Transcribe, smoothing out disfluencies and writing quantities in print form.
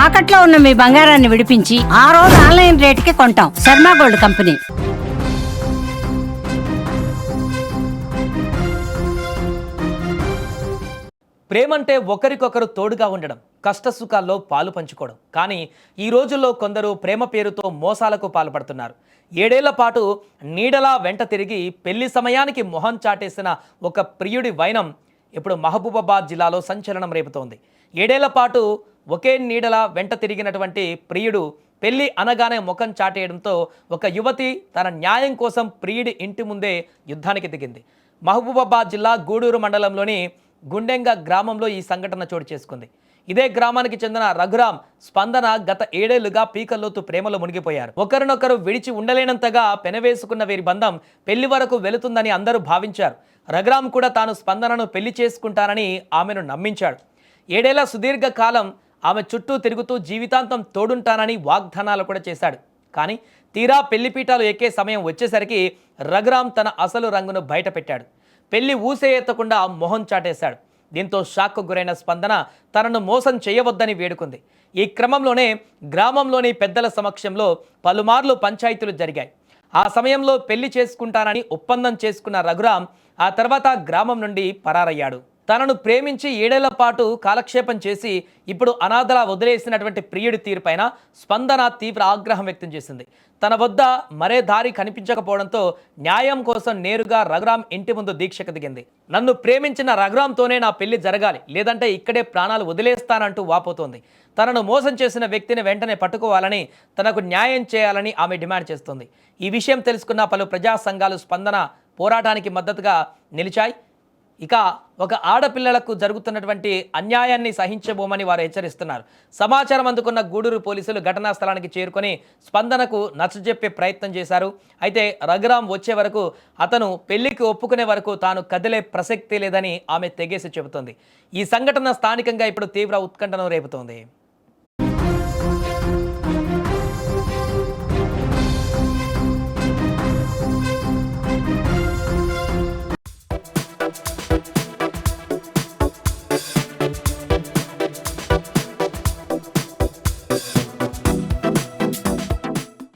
తాకట్లో ఉన్న మీ బంగారాన్ని విడిపించి ఆ రోజు ఆన్లైన్ రేటుకి కొంటాం. Sharma gold company. ప్రేమంటే ఒకరికొకరు తోడుగా ఉండడం, కష్టసుఖాల్లో పాలు పంచుకోవడం. కానీ ఈ రోజుల్లో కొందరు ప్రేమ పేరుతో మోసాలకు పాల్పడుతున్నారు. 7 ఏళ్ల పాటు నీడలా వెంట తిరిగి పెళ్లి సమయానికి మొహం చాటేసిన ఒక ప్రియుడి వైనం ఇప్పుడు మహబూబాబాద్ జిల్లాలో సంచలనం రేపుతోంది. 7 ఏళ్ల పాటు ఒకే నీడలా వెంట తిరిగినటువంటి ప్రియుడు పెళ్లి అనగానే ముఖం చాటేయడంతో ఒక యువతి తన న్యాయం కోసం ప్రియుడి ఇంటి ముందే యుద్ధానికి దిగింది. మహబూబాబాద్ జిల్లా గూడూరు మండలంలోని గుండెంగ గ్రామంలో ఈ సంఘటన చోటు చేసుకుంది. ఇదే గ్రామానికి చెందిన రఘురామ్, స్పందన గత 7 ఏళ్లుగా పీకల్లోతు ప్రేమలో మునిగిపోయారు. ఒకరినొకరు విడిచి ఉండలేనంతగా పెనవేసుకున్న వీరి బంధం పెళ్లి వరకు వెళుతుందని అందరూ భావించారు. రఘురామ్ కూడా తాను స్పందనను పెళ్లి చేసుకుంటానని ఆమెను నమ్మించాడు. 7 ఏళ్ల సుదీర్ఘ కాలం ఆమె చుట్టూ తిరుగుతూ జీవితాంతం తోడుంటానని వాగ్దానాలు కూడా చేశాడు. కానీ తీరా పెళ్లిపీఠాలు ఎక్కే సమయం వచ్చేసరికి రఘురామ్ తన అసలు రంగును బయటపెట్టాడు. పెళ్లి ఊసే ఎత్తకుండా మొహం చాటేశాడు. దీంతో షాక్కు గురైన స్పందన తనను మోసం చేయవద్దని వేడుకుంది. ఈ క్రమంలోనే గ్రామంలోని పెద్దల సమక్షంలో పలుమార్లు పంచాయతీలు జరిగాయి. ఆ సమయంలో పెళ్లి చేసుకుంటానని ఒప్పందం చేసుకున్న రఘురామ్ ఆ తర్వాత గ్రామం నుండి పరారయ్యాడు. తనను ప్రేమించి 7 ఏళ్ల పాటు కాలక్షేపం చేసి ఇప్పుడు అనాథలా వదిలేసినటువంటి ప్రియుడి తీరుపైన స్పందన తీవ్ర ఆగ్రహం వ్యక్తం చేసింది. తన వద్ద మరే దారి కనిపించకపోవడంతో న్యాయం కోసం నేరుగా రఘురామ్ ఇంటి ముందు దీక్షకు దిగింది. నన్ను ప్రేమించిన రఘురామ్తోనే నా పెళ్లి జరగాలి, లేదంటే ఇక్కడే ప్రాణాలు వదిలేస్తానంటూ వాపోతోంది. తనను మోసం చేసిన వ్యక్తిని వెంటనే పట్టుకోవాలని, తనకు న్యాయం చేయాలని ఆమె డిమాండ్ చేస్తోంది. ఈ విషయం తెలుసుకున్న పలు ప్రజా సంఘాలు స్పందన పోరాటానికి మద్దతుగా నిలిచాయి. ఇక ఒక ఆడపిల్లలకు జరుగుతున్నటువంటి అన్యాయాన్ని సహించబోమని వారు హెచ్చరిస్తున్నారు. సమాచారం అందుకున్న గూడూరు పోలీసులు ఘటనా స్థలానికి చేరుకొని స్పందనకు నచ్చజెప్పే ప్రయత్నం చేశారు. అయితే రఘురామ్ వచ్చే వరకు, అతను పెళ్లికి ఒప్పుకునే వరకు తాను కదిలే ప్రసక్తి లేదని ఆమె తెగేసి చెబుతోంది. ఈ సంఘటన స్థానికంగా ఇప్పుడు తీవ్ర ఉత్కంఠను రేపుతోంది.